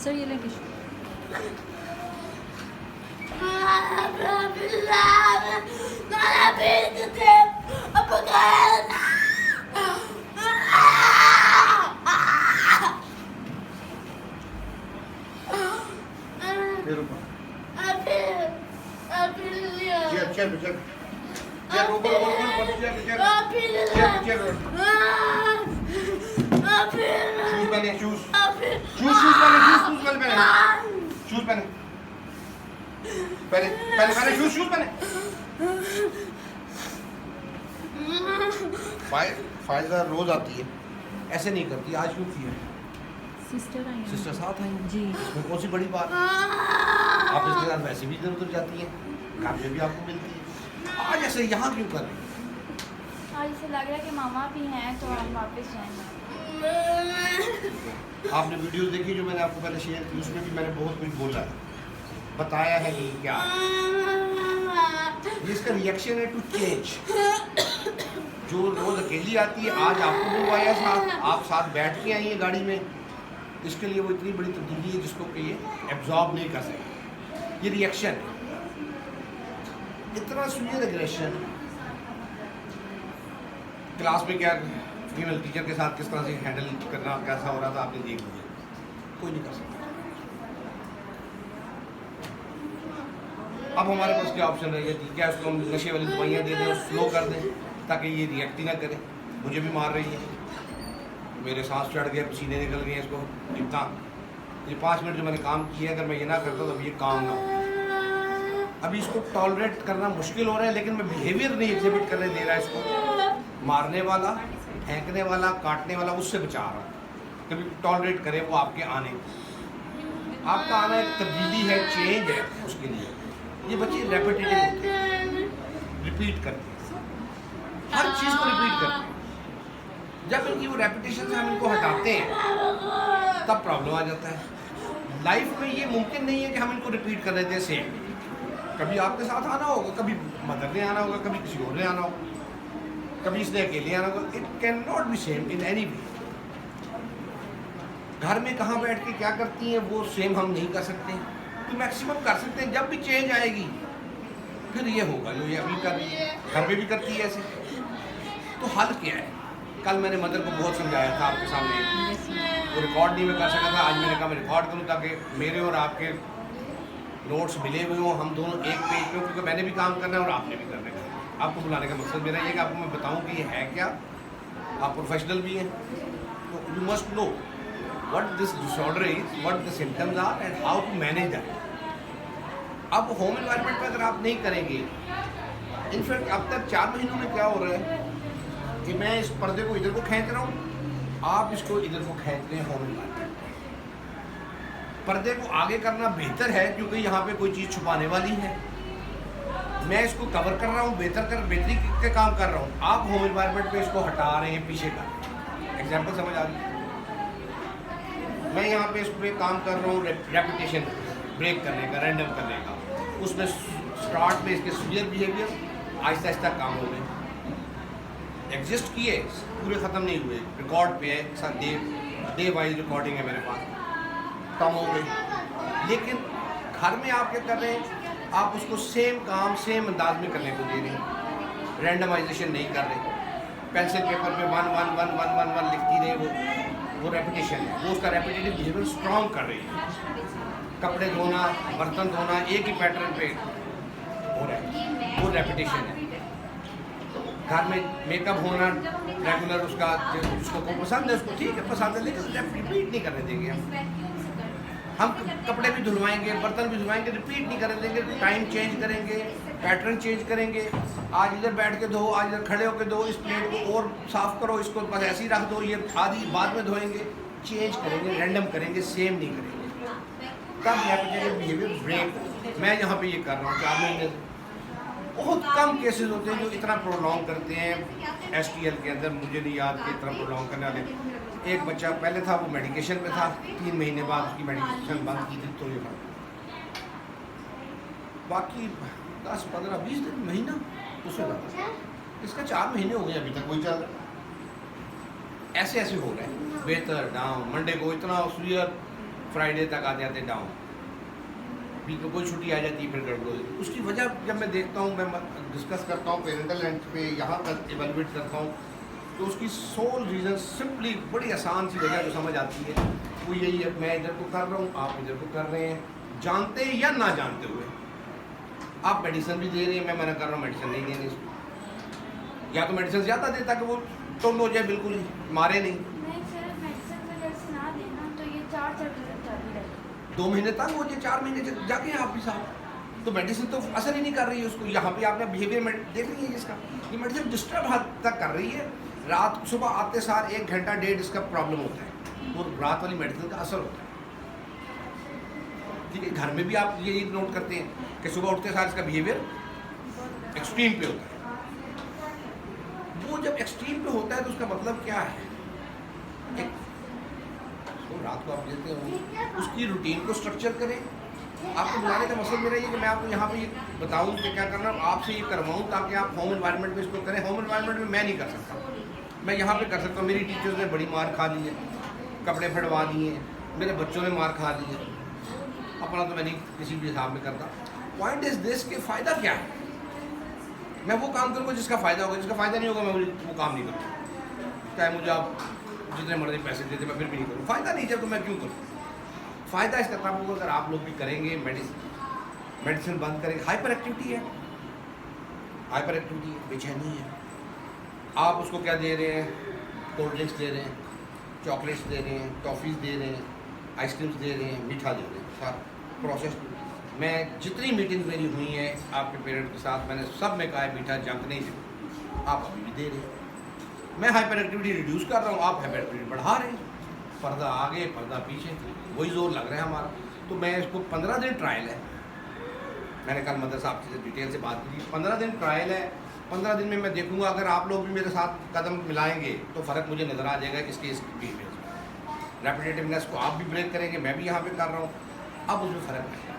Sir ये लेंगे फायदा रोज आती है, ऐसे नहीं करती, आज क्यों की है? सिस्टर आई सिस्टर साथ आई जी। इसमें कौन सी बड़ी बात है? आप इसके साथ वैसे भी इधर उधर जाती हैं, काम में भी आपको मिलती है, आज ऐसे यहाँ क्यों कर रही हैं? आज ऐसे लग रहा है कि मामा भी हैं तो हम वापस जाएंगे। आपने वीडियो देखी जो मैंने आपको पहले शेयर की, उसमें भी मैंने बहुत कुछ बोला है, बताया है कि क्या ये इसका रिएक्शन है टू चेंज। जो रोज अकेली आती है, आज आपको बुलवाया साथ, आप साथ बैठ के आई हैं गाड़ी में, इसके लिए वो इतनी बड़ी तब्दीली है जिसको कि ये एब्जॉर्ब नहीं कर सकते। ये रिएक्शन है, इतना सुनियर एग्रेशन क्लास में क्या फीमेल टीचर के साथ किस तरह से हैंडल करना कैसा हो रहा था आपने देख लिया, कोई नहीं कर सकता। अब हमारे पास क्या ऑप्शन रहेगा कि क्या उसको हम नशे वाली दवाइयाँ दे दें और स्लो कर दें ताकि ये रिएक्ट ही ना करे। मुझे भी मार रही है, मेरे सांस चढ़ गए, पसीने निकल गए इसको इतना। ये 5 मिनट जो मैंने काम किया, अगर मैं ये ना करता तो ये काम ना हो। अभी इसको टॉलरेट करना मुश्किल हो रहा है, लेकिन मैं बिहेवियर नहीं एग्जिबिट करने दे रहा इसको। मारने वाला, फेंकने वाला, काटने वाला, उससे बचा रहा हूँ। कभी टॉलरेट करे वो आपके आने को। आपका आना एक तब्दीली है, चेंज है उसके लिए। ये बच्चे रेपिटेटिव होते हैं, रिपीट करते हैं, हर चीज़ को रिपीट करते हैं। जब इनकी वो रेपिटेशन से हम इनको हटाते हैं तब प्रॉब्लम आ जाता है। लाइफ में ये मुमकिन नहीं है कि हम इनको रिपीट कर देते हैं सेम। कभी आपके साथ आना होगा, कभी मदर ने आना होगा, कभी किसी और ने आना होगा, कभी इसने अकेले आना होगा। It can not be same in any way. घर में कहाँ बैठ के क्या करती हैं वो सेम हम नहीं कर सकते, तो मैक्सिमम कर सकते हैं। जब भी चेंज आएगी फिर ये होगा जो ये अभी कर रही है, घर में भी करती है ऐसे। तो हल क्या है? कल मैंने मदर को बहुत समझाया था आपके सामने, वो रिकॉर्ड नहीं मैं कर सका था। आज मैंने कहा मैं रिकॉर्ड करूँ ताकि मेरे और आपके नोट्स मिले हुए हों, हम दोनों एक पेज पे, क्योंकि मैंने भी काम करना है और आपने भी करना है। आपको बुलाने का मकसद मेरा ये कि आपको मैं बताऊँ कि ये है क्या। आप प्रोफेशनल भी हैं तो you must know what this disorder is, what the symptoms are and how to manage that. अब होम एनवायरनमेंट में अगर आप नहीं करेंगे, इनफैक्ट अब तक 4 महीनों में क्या हो रहा है कि मैं इस पर्दे को इधर को खींच रहा हूँ, आप इसको इधर को खींच रहे हैं। होम एनवायरनमेंट पर्दे को आगे करना बेहतर है क्योंकि यहाँ पे कोई चीज़ छुपाने वाली है। मैं इसको कवर कर रहा हूँ, बेहतरी के काम कर रहा हूँ। आप होम एनवायरनमेंट पे इसको हटा रहे हैं पीछे का। एग्जाम्पल समझ आ गई? मैं यहाँ पे इस पर काम कर रहा हूँ रेपुटेशन ब्रेक करने का, रैंडम करने का। उसमें स्टार्ट में इसके सीवियर बिहेवियर आहिस्ता आहिस्ता काम हो गए, एग्जिस्ट किए, पूरे ख़त्म नहीं हुए, रिकॉर्ड पे है, डे वाइज रिकॉर्डिंग है मेरे पास, कम हो गई। लेकिन घर में आप क्या कर रहे हैं, आप उसको सेम काम सेम अंदाज में करने को दे रहे हैं, रैंडमाइजेशन नहीं कर रहे। पेंसिल पेपर पे 1 1 1 1 1 1 लिखती रहे, वो रेपिटेशन है, वो उसका रेपिटेटिव बिहेवियर स्ट्रॉन्ग कर रही है। कपड़े धोना, बर्तन धोना, एक ही पैटर्न पे हो रहा है, वो रेपिटेशन है। घर में मेकअप होना रेगुलर, उसका जिसको को पसंद है उसको ठीक है पसंद है, लेकिन रिपीट नहीं करने देंगे हम। हम कपड़े भी धुलवाएंगे, बर्तन भी धुलवाएंगे, रिपीट नहीं कर देंगे, टाइम चेंज करेंगे, पैटर्न चेंज करेंगे। आज इधर बैठ के धो, आज इधर खड़े होकर धो, इस प्लेट को और साफ करो, इसको बस ऐसे ही रख दो, ये आधी बाद में धोएंगे। चेंज करेंगे, रैंडम करेंगे, सेम नहीं करेंगे। तब रेपिटेटिव बिहेवियर ब्रेक। मैं यहाँ पे ये कर रहा हूँ 4 महीने से। बहुत कम केसेस होते हैं जो इतना प्रोलॉन्ग करते हैं STL के अंदर। मुझे नहीं याद कि इतना प्रोलॉन्ग करने वाले। एक बच्चा पहले था, वो मेडिकेशन पे था, 3 महीने बाद उसकी मेडिकेशन बंद की थी, तो ये बाकी 10, 15, 20 दिन, महीना उससे ज़्यादा। इसका 4 महीने हो गए अभी तक वही चल रहा। ऐसे ऐसे हो रहे हैं, बेहतर डाउन, मंडे को इतना सीवियर, फ्राइडे तक आते आते डाउन, भी तो कोई छुट्टी आ जाती है, फिर गड़बड़ हो जाती है। उसकी वजह जब मैं देखता हूँ, मैं डिस्कस करता हूँ पेरेंटल एंड पे, यहाँ तक एवेलुएट करता हूँ, तो उसकी सोल रीज़न सिंपली बड़ी आसान सी वजह जो समझ आती है वो यही है, मैं इधर को कर रहा हूँ, आप इधर को कर रहे हैं, जानते या ना जानते हुए। आप मेडिसिन भी दे रहे हैं, मैं मना कर रहा हूँ मेडिसिन नहीं देनी इसको, या तो मेडिसिन ज़्यादा दे ताकि वो टोन हो जाए, बिल्कुल ही मारे नहीं। नहीं सर, मेडिसिन वगैरह से ना देना तो ये 4 दिन तक जाती रहेगी। 2 महीने तक हो जाए, 4 महीने जाके आप भी साहब, तो मेडिसिन तो असर ही नहीं कर रही है उसको। यहाँ पे आपने बिहेवियर देख रही है इसका, ये मेडिसिन डिस्टर्ब हद तक कर रही है। रात सुबह आते सार 1 घंटा 1.5 इसका प्रॉब्लम होता है, वो रात वाली मेडिसिन का असर होता है। ठीक है, घर में भी आप ये नोट करते हैं कि सुबह उठते सार इसका बिहेवियर एक्सट्रीम पे होता है। वो जब एक्सट्रीम पे होता है तो उसका मतलब क्या है? तो रात को आप देते हो, उसकी रूटीन को स्ट्रक्चर करें। आपको बुलाने का मकसद मेरा ये कि मैं आपको यहाँ पे ये बताऊँ कि क्या करना, आपसे ये करवाऊँ ताकि आप होम एनवायरनमेंट में इसको करें। होम एनवायरनमेंट में मैं नहीं कर सकता, मैं यहाँ पे कर सकता हूँ। मेरी टीचर्स ने बड़ी मार खा ली है, कपड़े फटवा दिए, मेरे बच्चों ने मार खा ली है। अपना तो मैं नहीं किसी भी हिसाब में करता। पॉइंट इज दिस कि फ़ायदा क्या है? मैं वो काम करूँगा जिसका फ़ायदा होगा, जिसका फ़ायदा नहीं होगा मैं वो काम नहीं करूँगा। चाहे मुझे आप जितने मर्जी पैसे देते, मैं फिर भी नहीं करूँ। फ़ायदा नहीं जब तो मैं क्यों करूँ? फ़ायदा इसका तब होगा अगर आप लोग भी करेंगे, मेडिसिन बंद करेंगे। हाइपर एक्टिविटी है, हाइपर एक्टिविटी है, बेचैनी है। आप उसको क्या दे रहे हैं? कोल्ड ड्रिंक्स दे रहे हैं, चॉकलेट्स दे रहे हैं, टॉफ़ीज़ दे रहे हैं, आइसक्रीम्स दे रहे हैं, मीठा दे रहे हैं, सारा प्रोसेस। मैं जितनी मीटिंग मेरी हुई है आपके पेरेंट के साथ, मैंने सब में कहा है मीठा जंक नहीं दे। आप अभी भी दे रहे हैं। मैं हाइपर एक्टिविटी रिड्यूस कर रहा हूँ, आप हाइपर एक्टिविटी बढ़ा रहे हैं। पर्दा आगे, पर्दा पीछे, वही जोर लग रहा है हमारा। तो मैं इसको 15 दिन ट्रायल है, मैंने कल मदरसा आपसे डिटेल से बात की, 15 दिन ट्रायल है। 15 दिन में मैं देखूंगा अगर आप लोग भी मेरे साथ कदम मिलाएंगे तो फ़र्क मुझे नज़र आ जाएगा इसके बिहेवियर में। रेपिटेटिवनेस को आप भी ब्रेक करेंगे, मैं भी यहाँ पे कर रहा हूँ, अब उसमें फ़र्क आएगा।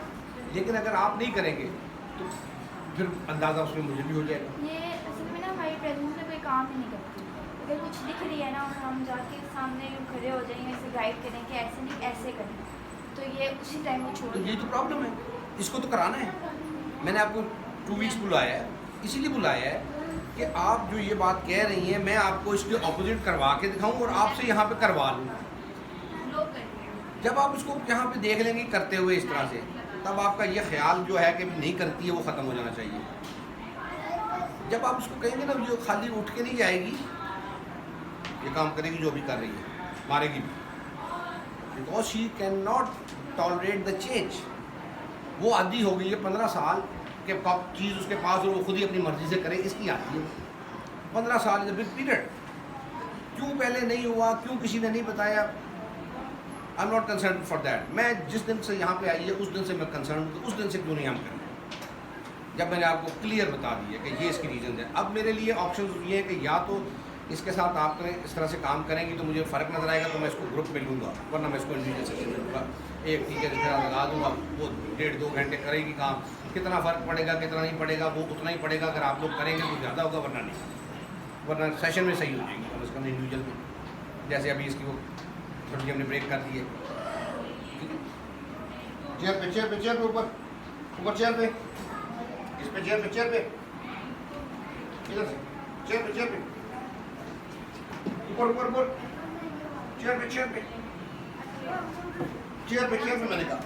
लेकिन अगर आप नहीं करेंगे तो फिर अंदाज़ा उसमें मुझे भी हो जाएगा। ये असल में ना हमारी प्रेजेंस में कोई काम ही नहीं करती। अगर कुछ दिख रही है ना और हम जाके सामने खड़े हो जाएंगे, ऐसे गाइड करें कि ऐसे नहीं ऐसे करें, तो ये उसी टाइम वो छोड़ तो ये तो प्रॉब्लम है, इसको तो कराना है। मैंने आपको 2 वीक्स बुलाया है, इसीलिए बुलाया है कि आप जो ये बात कह रही हैं मैं आपको इसके ऑपोजिट करवा के दिखाऊं और आपसे यहाँ पे करवा लूँ। जब आप इसको यहाँ पे देख लेंगे करते हुए इस तरह से, तब आपका ये ख्याल जो है कि नहीं करती है वो ख़त्म हो जाना चाहिए। जब आप उसको कहेंगे ना जो खाली उठ के नहीं जाएगी, ये काम करेगी जो भी कर रही है, मारेगी भी, because she can not tolerate the change. वो आदी हो गई है 15 साल के चीज़ उसके पास और वो खुद ही अपनी मर्ज़ी से करे, इसकी आती है। 15 साल इज़ अ बिग पीरियड। क्यों पहले नहीं हुआ, क्यों किसी ने नहीं बताया, I am not concern for that. मैं जिस दिन से यहाँ पे आई है उस दिन से मैं कंसर्न हूँ, उस दिन से क्यों नहीं हम करें, जब मैंने आपको क्लियर बता दिया कि ये इसकी रीज़न है। अब मेरे लिए ऑप्शन ये है कि या तो इसके साथ आप करें, इस तरह से काम करेंगी तो मुझे फ़र्क नज़र आएगा तो मैं इसको ग्रुप में लूँगा, वरना मैं इसको इंडिविजुअल सेशन में लूँगा। एक टीके की तरह लगा दूँगा, वो 1.5-2 घंटे करेगी काम। कितना फ़र्क पड़ेगा कितना नहीं पड़ेगा वो उतना ही पड़ेगा। अगर आप लोग करेंगे तो ज़्यादा होगा, वरना नहीं, वरना सेशन में सही हो जाएगी कम से कम इंडिविजुअल में। जैसे अभी इसकी वो थोड़ी हमने ब्रेक कर दी है। चेयर पे चेयर पे चेयर पे ऊपर ऊपर चेयर पे, इस पे चेयर पे चेयर पे, इधर से चेयर पे चेयर पे, ऊपर ऊपर ऊपर चेयर पे चेयर पे चेयर पे चेयर पे, मैंने कहा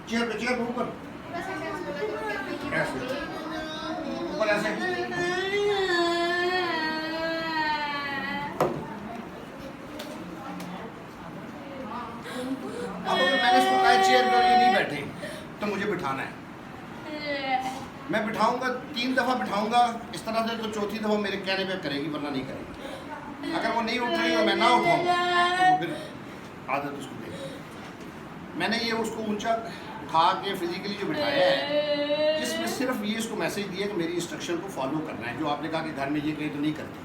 चेयर पे चेयर पे ऊपर ऐसे ऊपर ऐसे। अब अगर मैंने इसको कहा चेयर पे बिठाना है। मैं बिठाऊंगा 3 दफ़ा बिठाऊंगा इस तरह से, तो चौथी दफ़ा मेरे कहने पे करेगी, वरना नहीं करेगी। अगर वो नहीं उठ रही और मैं ना उठाऊंगा तो फिर आदत उसको देगी। मैंने ये उसको ऊंचा उठा के फिजिकली जो बिठाया है, इसमें सिर्फ ये इसको मैसेज दिया कि मेरी इंस्ट्रक्शन को फॉलो करना है। जो आपने कहा कि घर में ये कहीं तो नहीं करती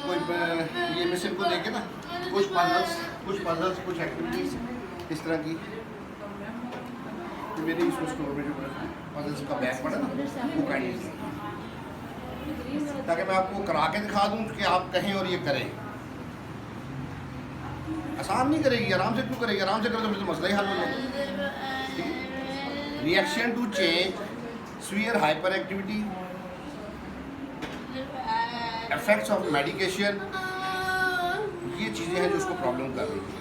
कोई, ये मिशन को देखे ना, कुछ पजल्स कुछ एक्टिविटीज इस तरह की। तो मेरे इसको स्टोर में जो पजल्स का बैग पड़ा ना, वो काइंडली, ताकि मैं आपको करा के दिखा दूं कि आप कहें और ये करें। आसान नहीं करेगी, आराम से क्यों करेगी? आराम से करें तो फिर तो मसला ही हल हो जाएगा। Reaction to change, severe hyperactivity, effects of medication, ये चीज़ें हैं जो उसको प्रॉब्लम कर रही है।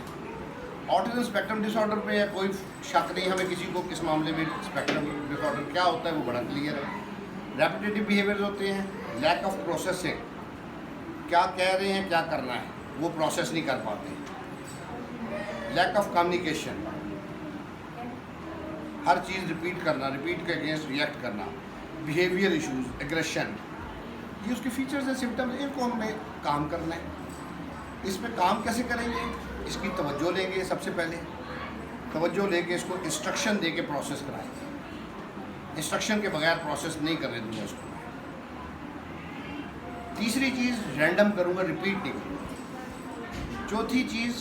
ऑटिज्म स्पेक्ट्रम डिसऑर्डर पे है, कोई शक नहीं हमें किसी को किस मामले में स्पेक्ट्रम डिसऑर्डर क्या होता है, वो बड़ा क्लियर है। रेपिटेटिव बिहेवियर्स होते हैं, लैक ऑफ प्रोसेसिंग, क्या कह रहे हैं क्या करना है वो प्रोसेस नहीं कर पाते। लैक ऑफ कम्युनिकेशन, हर चीज़ रिपीट करना, रिपीट के अगेंस्ट रिएक्ट करना। बिहेवियर इश्यूज, एग्रेशन, ये उसके फीचर्स हैं, सिम्टम्स। इनको हमें काम करना है। इसमें काम कैसे करेंगे? इसकी तवज्जो लेंगे, सबसे पहले तवज्जो लेके इसको इंस्ट्रक्शन दे के प्रोसेस कराएंगे। इंस्ट्रक्शन के बगैर प्रोसेस नहीं करने दूंगा उसको। तीसरी चीज़ रैंडम करूँगा, रिपीट नहीं करूँगा। चौथी चीज़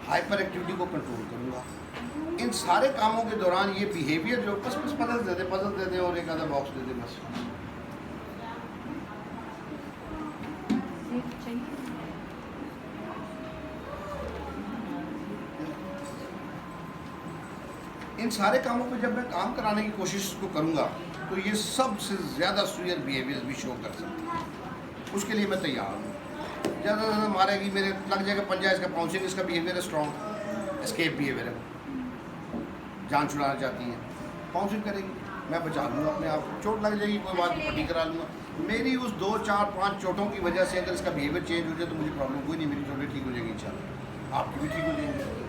हाइपर एक्टिविटी को कंट्रोल करूँगा। इन सारे कामों के दौरान ये बिहेवियर जो बस पजल दे दे और एक आधा बॉक्स दे दे, बस इन सारे कामों पे जब मैं काम कराने की कोशिश को करूँगा तो ये सबसे ज़्यादा सीवियर बिहेवियर भी शो कर सकती है। उसके लिए मैं तैयार हूँ। ज़्यादा से ज़्यादा मारेगी, मेरे लग जाएगा पंजा, इसका पाउंसिंग, इसका बिहेवियर है स्ट्रॉन्ग, एस्केप बिहेवियर है, जान छुड़ाना चाहती हैं, पाउंसिंग करेगी, मैं बचा लूँगा अपने आप को। चोट लग जाएगी कोई बात नहीं, पट्टी करा लूँगा। मेरी उस 2, 4, 5 चोटों की वजह से अगर इसका बिहेवियर चेंज हो जाए तो मुझे प्रॉब्लम कोई नहीं, मेरी चोटें ठीक हो जाएगी इंशाल्लाह, आपकी भी ठीक हो जाएगी,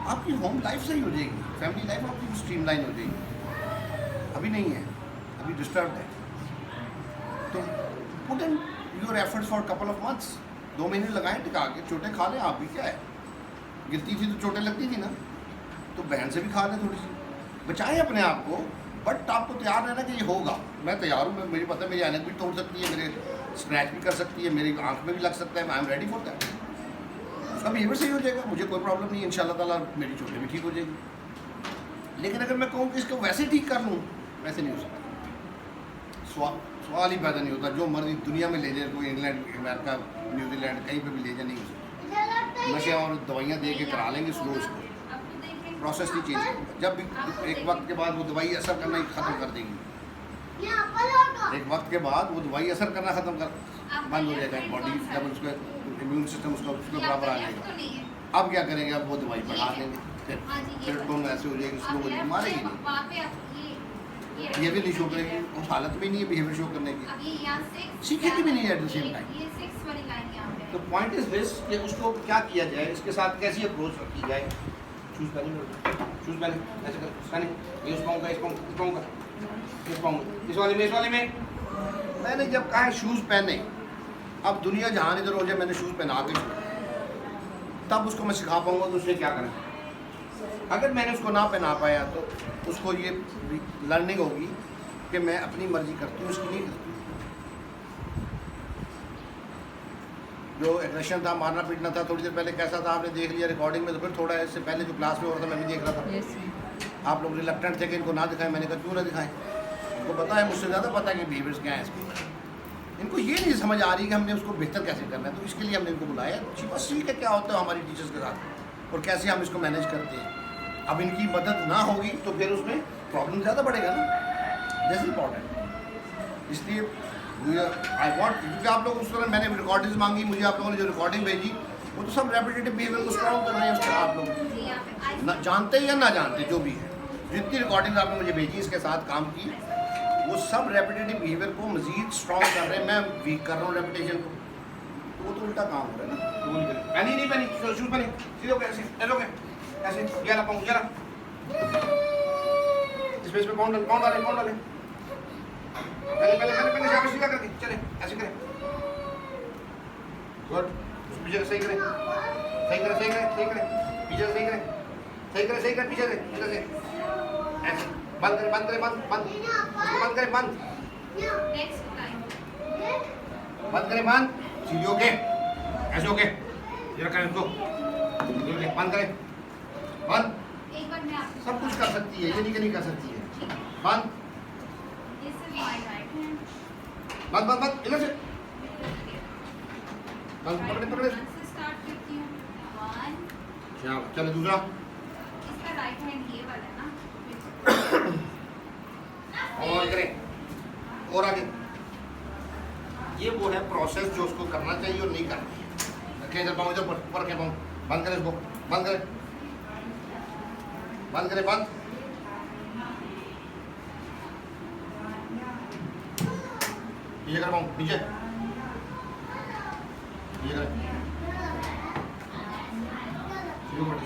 आपकी होम लाइफ सही हो जाएगी, फैमिली लाइफ आपकी स्ट्रीमलाइन हो जाएगी। अभी नहीं है, अभी डिस्टर्ब है। तो put in your efforts for couple of months, 2 महीने लगाएं टिका के, चोटें खा लें आप भी। क्या है, गिरती थी तो चोटें लगती थी ना, तो बहन से भी खा लें थोड़ी सी, बचाएं अपने आप को। बट आपको तैयार रहना कि ये होगा। मैं तैयार हूँ, मुझे पता है मेरी ऐनक भी तोड़ सकती है, मेरे स्क्रैच भी कर सकती है, मेरी आँख में भी लग सकता है, I am ready for that. उसका बिहेवियर सही हो जाएगा, मुझे कोई प्रॉब्लम नहीं है, इंशाल्लाह ताला मेरी चोटें भी ठीक हो जाएगी। लेकिन अगर मैं कहूँ कि इसको वैसे ठीक कर लूँ, वैसे नहीं हो सकता। सवाल ही पैदा नहीं होता। जो मर्जी दुनिया में ले जाए, कोई इंग्लैंड, अमेरिका, न्यूजीलैंड, कहीं पे भी ले जाए, नहीं हो सकता। नशे और दवाइयाँ दे के करा लेंगे स्लो उसको, प्रोसेस नहीं चेंज होगा। जब भी एक वक्त के बाद वो दवाई असर करना ही ख़त्म कर देगी, एक वक्त के बाद वो दवाई असर करना बंद हो जाएगा बॉडी, जब उसका इम्यून सिस्टम उसके बराबर आ जाएगा। अब क्या करेंगे? अब वो दवाई बढ़ा देंगे, फिर दोनों ऐसे हो जाएगी, स्लो हो जाएगी, मारेगी नहीं, बिहेवियर नहीं शो करेगी, उस हालत में नहीं है बिहेवियर शो करने की, सीखेगी भी नहीं एट द सेम टाइम। तो पॉइंट इज दिस कि उसको क्या किया जाए, इसके साथ कैसी अप्रोच रखी जाए। शूज़ पहने, ऐसे कर, पहने, ये उस पाऊँगा, इस वाले में मैंने जब कहा शूज़ पहने, अब दुनिया जहाँ इधर हो जाए, मैंने शूज़ पहना के तब उसको मैं सिखा पाऊँगा तो उसने क्या करना। अगर मैंने उसको ना पहना पाया तो उसको ये लर्निंग होगी कि मैं अपनी मर्जी करती हूँ, उसकी नहीं करती। जो एग्रेशन था, मारना पीटना था, थोड़ी देर पहले कैसा था आपने देख लिया रिकॉर्डिंग में, तो फिर थोड़ा इससे पहले जो क्लास में हो रहा था मैं भी देख रहा था। आप लोग रिलक्टेंट थे कि इनको ना दिखाएं, मैंने कहा क्यों ना दिखाएं, इनको पता है, मुझसे ज़्यादा पता है कि बिहेवियर्स क्या है इसके। इनको ये नहीं समझ आ रही कि हमने उसको बेहतर कैसे करना है, तो इसके लिए हमने इनको बुलाया। बस ठीक है, क्या होता है हमारी टीचर्स के साथ और कैसे हम इसको मैनेज करते हैं। अब इनकी मदद ना होगी तो फिर उसमें प्रॉब्लम ज़्यादा बढ़ेगा ना, दैट्स इम्पॉर्टेंट। इसलिए आई वॉन्ट, क्योंकि आप लोग उस तरह मैंने रिकॉर्डिंग्स मांगी, मुझे आप लोगों ने जो रिकॉर्डिंग भेजी वो तो सब रेपिटेटिव बिहेवियर को स्ट्रॉन्ग कर रहे हैं। उसके आप लोग ना जानते या ना जानते, जो भी है, जितनी रिकॉर्डिंग आपने मुझे भेजी इसके साथ काम की, वो सब रेपिटेटिव बिहेवियर को मजीद स्ट्रॉन्ग कर रहे हैं। मैं वीक कर रहा हूँ रेपिटेशन को, तो वो तो उल्टा काम हो रहा है ना। तो पहनी नहीं पहनी, शूज पहनी, सीधे हो गए, ऐसे ऐसे, ऐसे, जरा पाऊँ जरा, स्पेस पे पाउंड डाले पहले शाबाश सीधा करके चले ऐसे करें गुड पीछे सही करें पीछे सही करें पीछे से इधर से ऐसे बंद करें उसको बंद नेक्स्ट टाइम सीधी ओके ऐसे ओके ये रखें इसको ओके बंद करें बंद एक बार मैं आपको सब कुछ कर सकती है ये नहीं कि नहीं कर सकती है बंद this is my right hand बंद इधर से बंद पकड़े से स्टार्ट करती हूँ 1 चलो दूसरा इसका राइट हैंड ये वाला है ना और करें और आगे ये वो है प्रोसेस जो उसको करना चाहिए और नहीं करना है रखें इधर पाँव इधर ऊपर रखें पाँव बंद करें इसको बंद करें बंद नीचे कर पाँव नीचे करें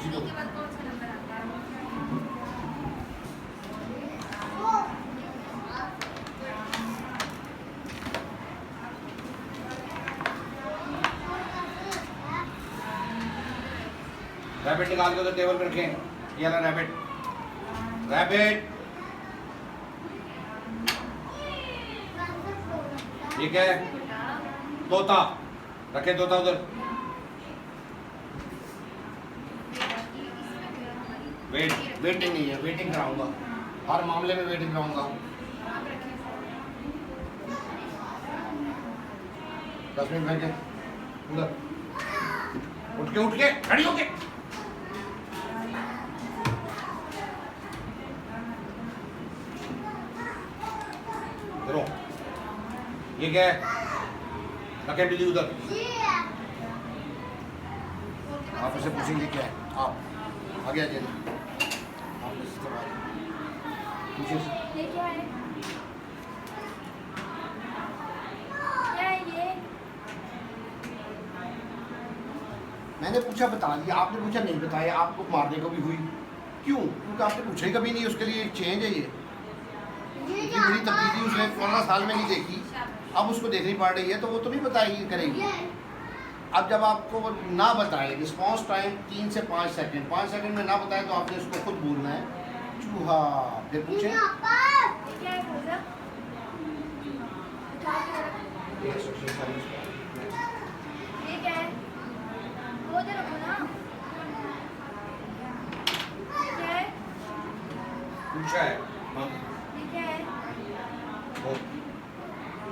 सीधो इसके बाद कौन सा नंबर आता है रैबिट निकाल के उधर टेबल पे रखें ये वाला रैबिट ठीक है तोता रखें तोता उधर वेटिंग नहीं है वेटिंग कराऊंगा हर मामले में वेटिंग कराऊंगा 10 मिनट बैठ के उधर उठ के खड़ी होके करो ये क्या है रखें बिल्ली उधर आप इसे पूछेंगे क्या है आप आगे आ जाइए आप इस तरह पूछिए ये क्या है क्या है ये मैंने पूछा बता दिया आपने पूछा नहीं बताया आपको मारने को भी हुई क्यों क्योंकि आपने पूछा ही कभी नहीं उसके लिए एक चेंज है ये इतनी बड़ी तब्दीली उसने 15 साल में नहीं देखी अब उसको देखनी पड़ रही है तो वो तो नहीं बताएगी करेगी अब जब आपको वो ना बताए रिस्पॉन्स टाइम 3 से 5 सेकंड 5 सेकंड में ना बताए तो आपने उसको खुद बोलना है चूहा फिर पूछे ये क्या है भैया ये क्या है वो उधर रखो ना ये क्या है पूछा है ये क्या है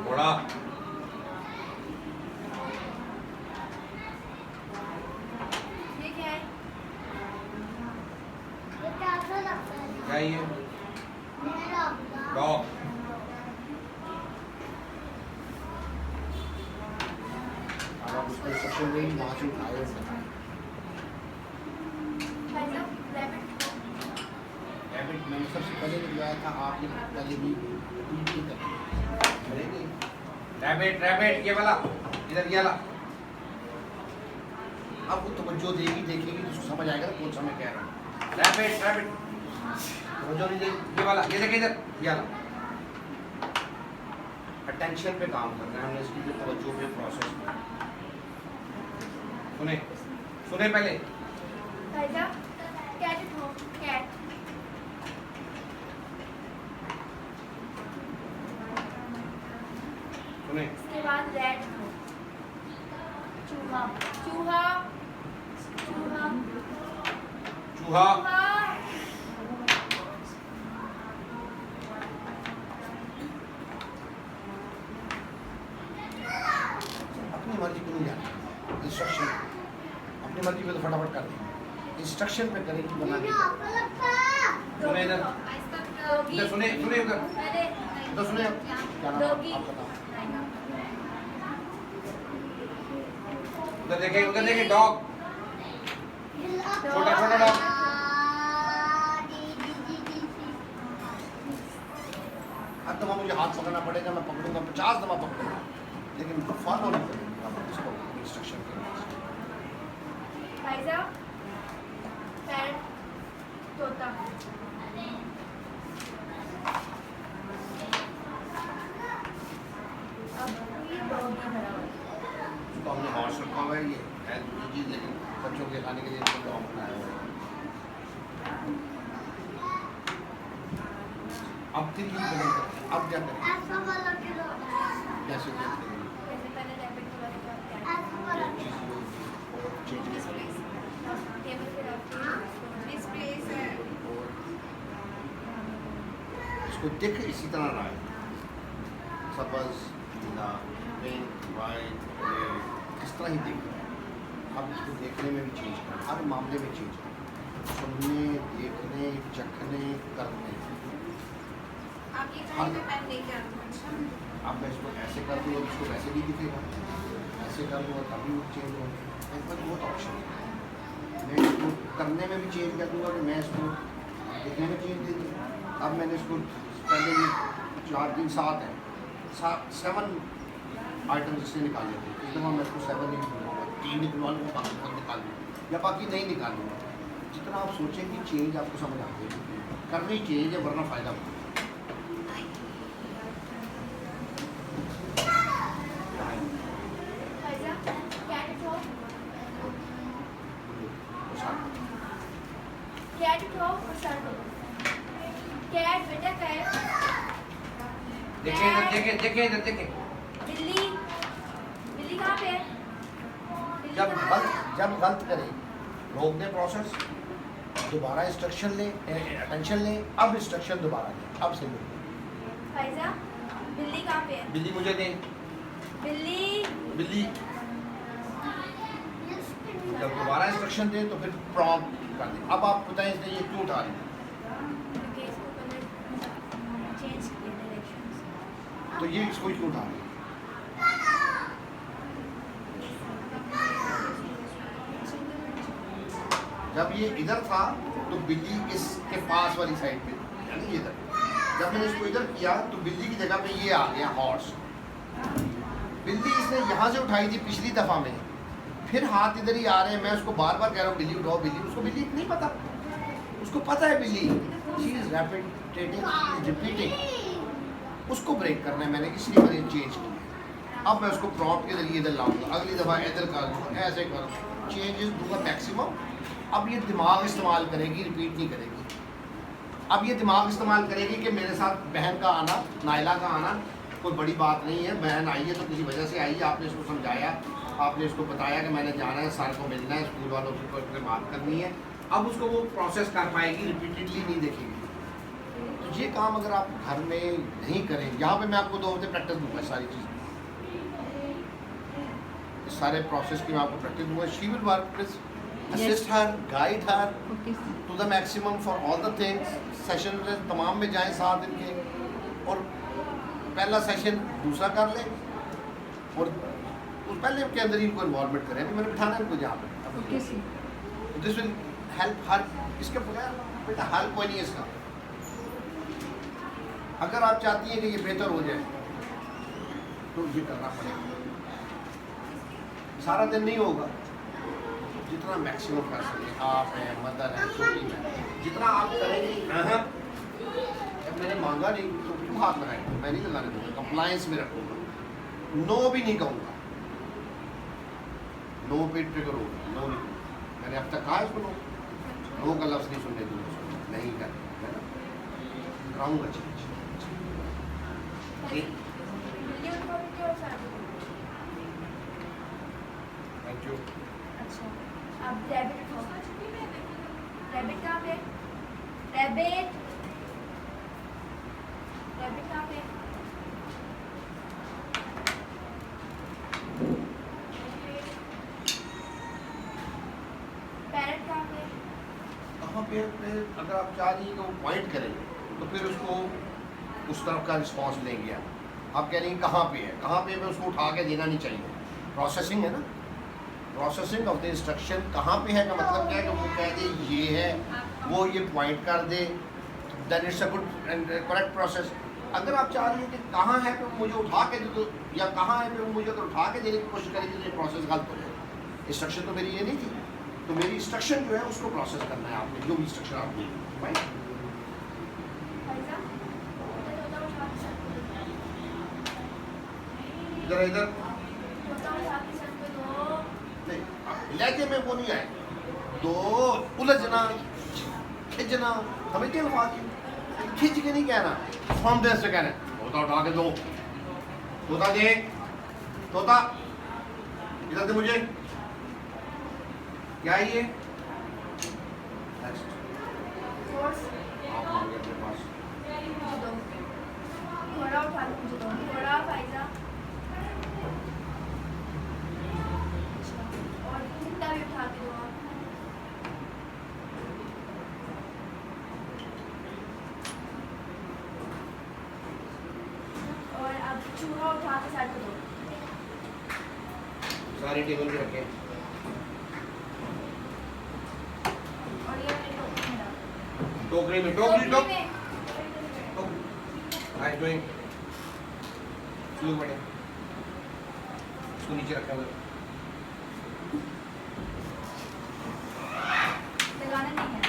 घोड़ा ये क्या है क्या है ये डॉग अब आप उसको इंस्ट्रक्शन देंगे वहाँ से उठाए और बताएं भैया रैबिट रैबिट मैंने सबसे पहले बुलाया था आपने पहले भी उल्टी कर रैबिट ये वाला इधर ये वाला अब वो तवज्जो देगी देखेगी तो उसको समझ आएगा ना कौन सा मैं कह रहा हूँ रैबिट तवज्जो नहीं देगी ये वाला ये देखिए इधर ये वाला अटेंशन पे काम करना है हमने इसकी जो तवज्जो पे प्रोसेस सुने पहले भैया कैट हो कैट सुने इसके बाद रैट हो चूहा चूहा चूहा चूहा चूहा अपनी मर्जी को नहीं जाना इंस्ट्रक्शन अपनी मर्जी पे तो फटाफट कर देंगे इंस्ट्रक्शन पे करेंगे बना के सुने इधर डॉगी इधर सुने उधर अरे तो सुने क्या नाम है? डॉगी आप बताओ उधर देखे डॉग छोटा डॉग हर दफा मुझे हाथ पकड़ना पड़ेगा मैं पकड़ूंगा 50 दफा पकड़ूंगा लेकिन फॉलो नहीं करेंगे आप इसको इंस्ट्रक्शन करेंगे भैया पैरट तोता नहीं भरा हुआ है। तो हमने हॉर्स रखा हुआ है, ये है दूसरी चीज़, लेकिन बच्चों के खाने के लिए इसको डॉग बनाया हुआ है। अब फिर ये बदल करते हैं, अब क्या करें, कैसे चेंज करेंगे, जैसे पहले रैबिट के बाद क्या एक चीज़ को और चेंज करेंगे। टेबल पे रखिए, दिस प्लेस है। इसको दिख इसी तरह रहा है, सब्ज़, नीला, पिंक, वाइट, रेड, इस तरह ही दिख रहा है। अब इसको देखने में भी चेंज करें, हर मामले में चेंज करें, सुनने, देखने, चखने, करने। आप ये कहीं पे पेन लेके आते हैं? अच्छा, अब मैं इसको ऐसे कर दूँगा, इसको वैसे नहीं दिखेगा, ऐसे कर दूँगा तभी वो चेंज होगा। मेरे पास बहुत ऑप्शन है, मैं इसको करने में भी चेंज कर दूँगा कि मैं इसको दिखने में चेंज दे दूँ। अब मैंने इसको पहले ये 4 3 7 है, 7 आइटम इससे निकाले थे, इस दफ़ा मैं इसको 7 नहीं निकालूँगा, 3 निकलवा लूँगा, बाकी खुद निकाल लूँगा या बाकी नहीं निकालूँगा। जितना आप सोचेंगे चेंज आपको समझ आती है, करनी चेंज है वरना फ़ायदा होगा। फैजा, कैट उठाओ, कैट उठाओ और स्टार्ट करो। कैट बेटा कैट, देखें इधर, देखें इधर, देखें। बिल्ली, बिल्ली कहाँ पे है? बिल्ली जब कहाँ है? गलत करें, रोक दें प्रोसेस, दोबारा इंस्ट्रक्शन लें, अटेंशन लें, अब इंस्ट्रक्शन दोबारा लें, अब से लें। फैजा, बिल्ली कहाँ पे है? बिल्ली मुझे दें, बिल्ली, बिल्ली। जब दोबारा इंस्ट्रक्शन दें तो फिर प्रॉम्प्ट कर दें। अब आप बताएं इसने ये क्यों उठा रही है, क्योंकि इसको कलर चेंज किए डायरेक्शंस। तो ये इसको क्यों उठा रही है। जब ये इधर था तो बिल्ली इसके पास वाली साइड पे थी, यानी इधर। जब मैंने इसको इधर किया तो बिल्ली की जगह पे ये आ गया हॉर्स। बिल्ली इसने यहाँ से उठाई थी पिछली दफ़ा में, फिर हाथ इधर ही आ रहे हैं, मैं उसको बार बार कह रहा हूँ बिल्ली उठाओ बिल्ली, उसको बिल्ली नहीं पता, उसको पता है बिल्ली, शी इज़ रेपिटेटिंग, रिपीटिंग, उसको ब्रेक करना है, मैंने इसलिए मैंने चेंज किया। अब मैं उसको प्रॉम्प्ट के जरिए इधर लाऊंगा, अगली दफ़ा इधर कर दूँगा, ऐसे कर चेंजेस दूंगा मैक्सिमम। अब ये दिमाग इस्तेमाल करेगी, रिपीट नहीं करेगी। अब ये दिमाग इस्तेमाल करेगी कि मेरे साथ बहन का आना, नायला का आना कोई बड़ी बात नहीं है, बहन आई है तो किसी वजह से आई है, आपने इसको समझाया, आपने इसको बताया कि मैंने जाना है, सर को मिलना है, स्कूल वालों से कोई बात करनी है। अब उसको वो प्रोसेस कर पाएगी, रिपीटेडली नहीं देखेगी। तो ये काम अगर आप घर में नहीं करें, यहाँ पे मैं आपको 2 हफ्ते प्रैक्टिस दूंगा सारी चीज़, सारे प्रोसेस की मैं आपको प्रैक्टिस दूंगा। She will work with assist her, guide her to the maximum for all the things. Session में तमाम में जाएं 7 दिन के, और पहला सेशन दूसरा कर लें और उस पहले के अंदर ही इनको इन्वॉल्वमेंट करें। अभी मैंने बिठाना है इनको जहाँ पे, दिस विल हेल्प हर, इसके बगैर बेटा हल कोई नहीं है इसका। अगर आप चाहती हैं कि ये बेहतर हो जाए तो ये करना पड़ेगा, सारा दिन नहीं होगा, जितना मैक्सिमम कर सकें। आप हैं, मदर है, छोटी है, जितना आप करेंगे। जब मैंने मांगा नहीं तो क्यों हाथ लगाएंगे, मैं नहीं लगाने दूँगा, कंप्लायंस में रखूँगा, नो भी नहीं कहूँगा, नो पे ट्रिगर होगा, नो नहीं कहूँगा। मैंने अब तक कहा इसको नो का लफ्ज़ नहीं सुनने दूँगा, नहीं कर, है ना, कराऊँगा चीज़। बिल्ली उनको भी क्यों साथ? Thank you. अच्छा, अब रैबिट उठाओ। रैबिट कहाँ पे? रैबिट, रैबिट कहाँ पे? पैरट कहाँ पे? कहाँ पे अगर आप चाह रही हैं कि वो पॉइंट करेंगे तो फिर उसको उस तरफ का रिस्पॉन्स लेंगे। आप कह रही हैं कहाँ पे है, कहाँ पे मैं उसको उठा के देना नहीं चाहिए। प्रोसेसिंग है ना, प्रोसेसिंग ऑफ द इंस्ट्रक्शन, कहाँ पे है का मतलब क्या है कि वो कह दे ये है, वो ये पॉइंट कर दे, then it's a good and correct process. अगर आप चाह रही हैं कि कहाँ है तो मुझे उठा के दे दो, या कहाँ है तो मुझे अगर उठा के देने की कोशिश करेंगे तो ये प्रोसेस गलत हो जाएगा। इंस्ट्रक्शन तो मेरी ये नहीं थी, तो मेरी इंस्ट्रक्शन जो है उसको प्रोसेस करना है आपने, जो भी इंस्ट्रक्शन आप देंगे, राइट। फैजा, इधर उठा के साथ। इधर इधर छोटा उठा के सर पे दो। नहीं लहजे में वो नहीं आए तो उलझना खिंचना समझते हैं बात खिंच के नहीं कहना फ्रॉम देयर से कहना तोता उठा के दो तोता दे तोता इधर दे मुझे क्या है ये नेक्स्ट फोर्स आप मांगे अपने पास दो। घोड़ा उठा के मुझे दो। घोड़ा फाइजा। और कुत्ता भी उठा के दो आप। और अब चूहा उठा के साइड पे दो। सारी टेबल पे रखें और ये मैंने टोकरी में डाला। टोकरी में टोकरी टोकरी में। आई डूइंग स्लो बड़े इसको नीचे रखा हुआ लगाना नहीं है।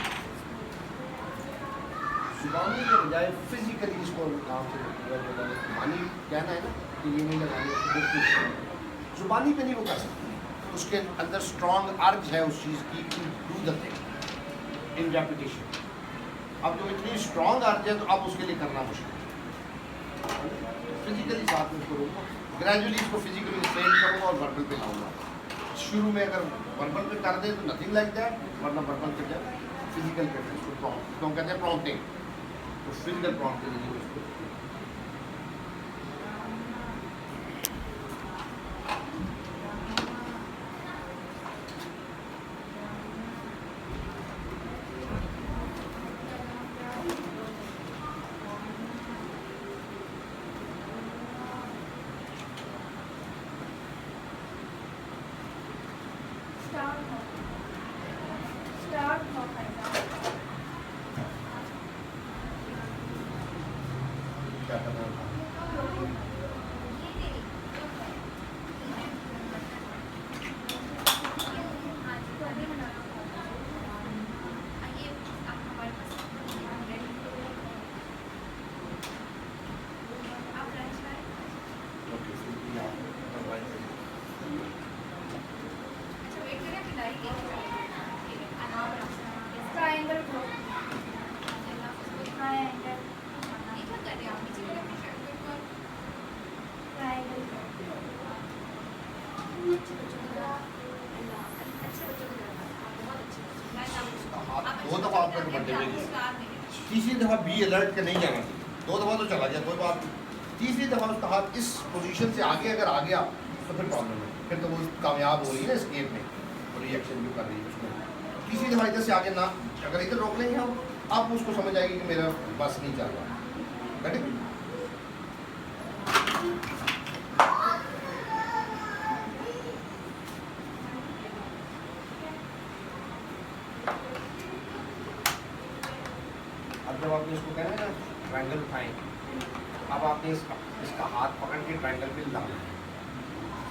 जुबानी के बजाय फिजिकली इसको काम से जुबानी कहना है ना कि ये नहीं लगानी जुबानी पे नहीं वो कर सकती उसके अंदर स्ट्रॉन्ग अर्ज है उस चीज़ की do the thing in repetition अब जो इतनी स्ट्रॉन्ग अर्ज है तो अब उसके लिए करना मुश्किल है फिजिकली साथ में इसको रोकूँ ग्रेजुअली इसको फिजिकली ट्रेन करूँगा और वर्बल पे लाऊंगा शुरू में अगर वर्बल पे कर दे तो नथिंग लाइक दैट वरना वर्बल पे जब फिजिकल पे इसको प्रॉम्प्ट तो कहते हैं प्रॉम्प्टिंग तो फिजिकल प्रॉम्प्ट के लिए उसको स्टार्ट हो फाइजा। क्या करना है ट्रायंगल को ट्रायंगल ट्रायंगल दो दफ़ा आपका बर्थडे में तीसरी दफ़ा बी अलर्ट के नहीं जाना चाहिए दो दफ़ा तो चला गया कोई बात नहीं तीसरी दफ़ा उसका हाथ इस पोजीशन से आगे अगर आ गया तो फिर प्रॉब्लम है फिर तो वो कामयाब हो रही है ना स्केप में और रिएक्शन जो कर रही है उसमें तीसरी दफ़ा इधर से आगे ना अगर इधर रोक लेंगे हम आप उसको समझ आएगी कि मेरा बस नहीं चल रहा करेक्ट अब जब आपने इसको कहना है ना ट्रायंगल उठाएं अब आपने इसका हाथ पकड़ के ट्रायंगल पे लाना है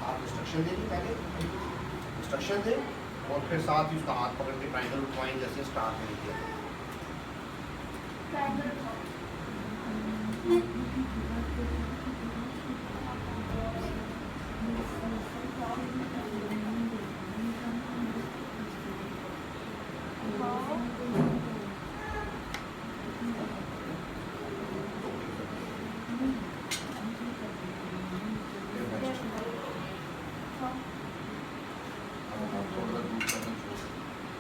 आप इंस्ट्रक्शन देंगे पहले इंस्ट्रक्शन दें और फिर साथ ही उसका हाथ पकड़ के ट्रायंगल उठवाएं जैसे स्टार्ट में किया ट्रायंगल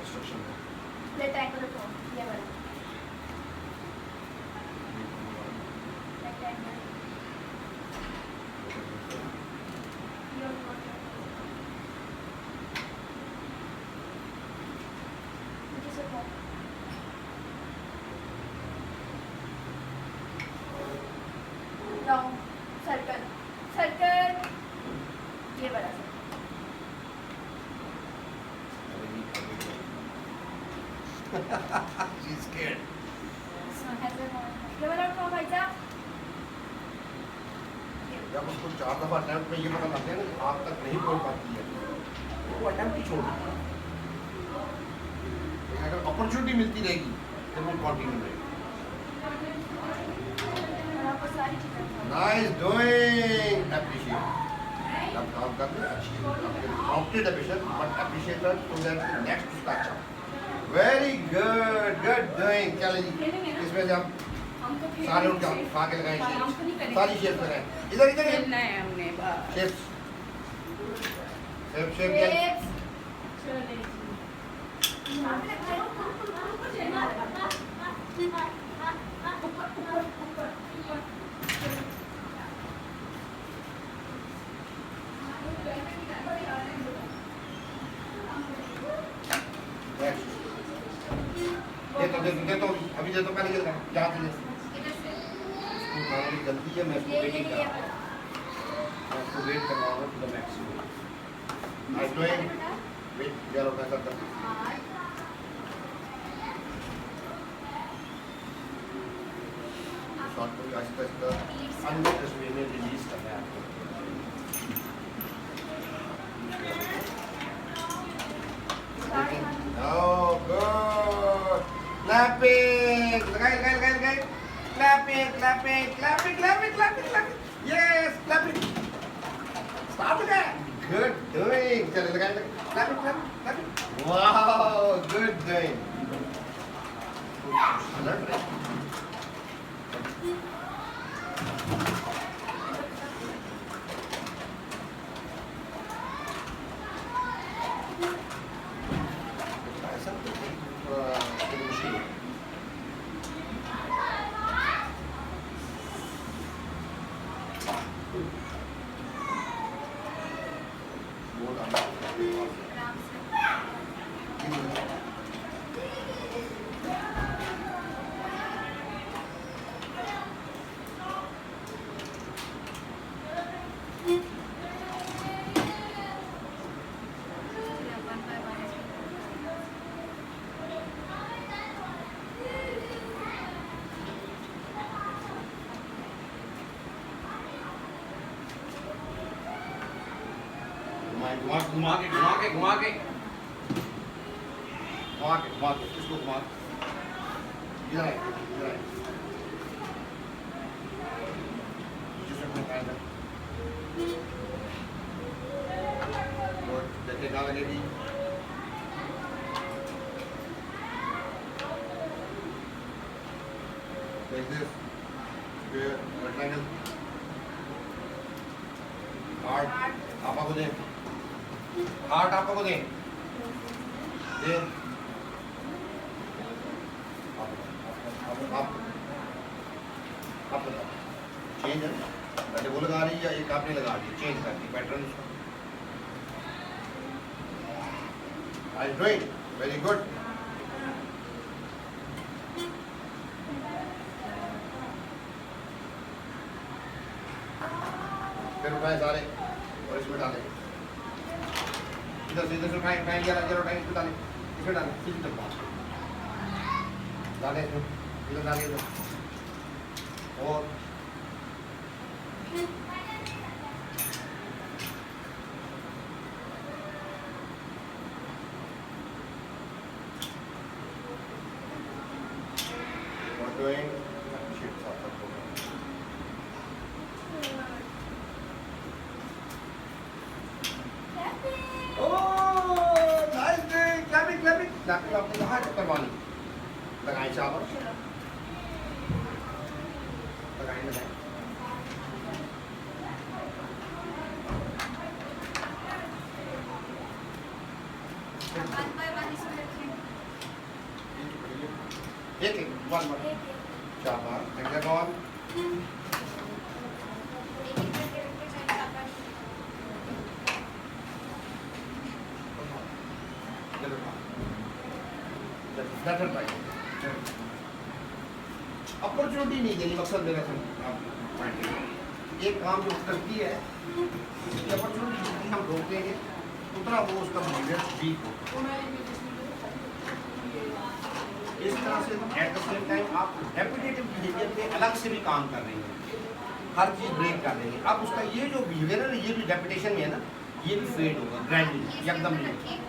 इंस्ट्रक्शन रेक्टेंगल को ये वाला रेक्टेंगल ये वाला मुझे सब राउंड सर्कल सर्कल ये वाला She's scared. ये वाला उठाओ भाई साहब जब उसको 4 दफ़ा अटैम्प्ट में ये पता लग गया ना कि आप तक नहीं पहुंच पाती है तो वो अटैम्प्ट ही छोड़ देती है अगर अपॉर्चुनिटी मिलती रहेगी तो वो कंटिन्यू रहेगी और आपको सारी चीज़ें नाइस डूइंग अप्रिशिएट जब काम करते हैं prompted appreciate but appreciated to that next उसका अच्छा वेरी गुड गुड डूइंग चलिए जी इसमें से हम सारे उठ के खा के लगाएंगे सारी शेप लगाएं इधर इधर खेलना है हमने बस। शेप शेप शेप क्या दे तो अभी दे तो पहले ये जहाँ से इसको खाने की गलती है मैं इसको वेटिंग कर रहा हूँ मैं इसको वेट कर रहा हूँ to the maximum I doing wait यार उठा कर शॉर्ट को आहिस्ता आहिस्ता अननोटिस वे में रिलीज करना है आपको Oh, good. Clapping. लगाए. Clapping. Yes, clapping. Start again. Good doing. चले लगाए. Clapping. Wow, good doing. Alert रहे. ऐसा तो मुश्किल है वो डालना घुमा के इसको घुमा इधर आए देखिए कहाँ लगेगी like this square rectangle heart आपा को दें हार्ट आपको को दें दे आप बताओ चेंज है पहले वो लगा रही है या एक आपने लगा दी चेंज कर दी पैटर्न उसका आई डूइंग वेरी गुड फिर उठाए सारे और इसमें डालें इधर से उठाएं इसमें डालें सीधी तरफ डालें इसमें इधर डालिए इधर और doing shapes of the program. Clapping आपने कहाँ करवानी लगाएं चावल लगाएं एक वन चावल हेक्सागोन अपॉर्चुनिटी नहीं देनी मकसद मेरा एक काम जो करती है उसकी अपॉर्चुनिटी जितनी हम रोक देंगे उतना वो उसका बिहेवियर वीक हो इस तरह से एट द सेम टाइम आप रेपिटेटिव बिहेवियर पे अलग से भी काम कर रहे हैं हर चीज़ ब्रेक कर रहे हैं अब उसका ये जो बिहेवियर है ये भी रेपिटेशन में है ना ये भी फेड होगा ग्रैंडली एकदम नहीं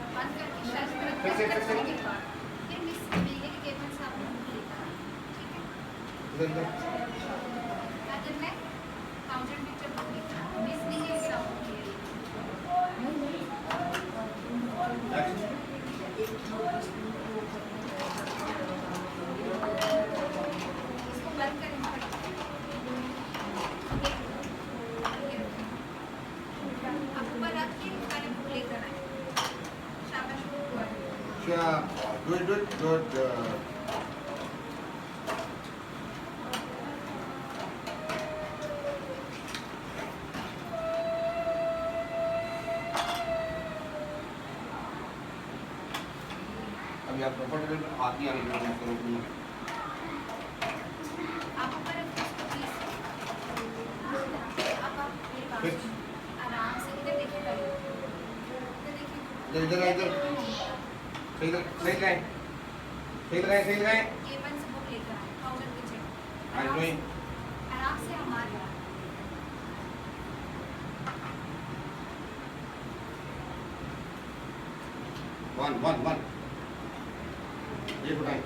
क्या गुड गुड गुड अभी आप कंफर्टेबल आती आने की कोशिश करो। आप ऊपर इसको प्लीज आप मेरे पास Fix. आराम से इधर देखिए पहले इधर इधर सही लगाए सही लगाए केबल से बुक लेकर आए काउंटर पे चेक आई डूइंग आराम से हमारे वन ये बताएं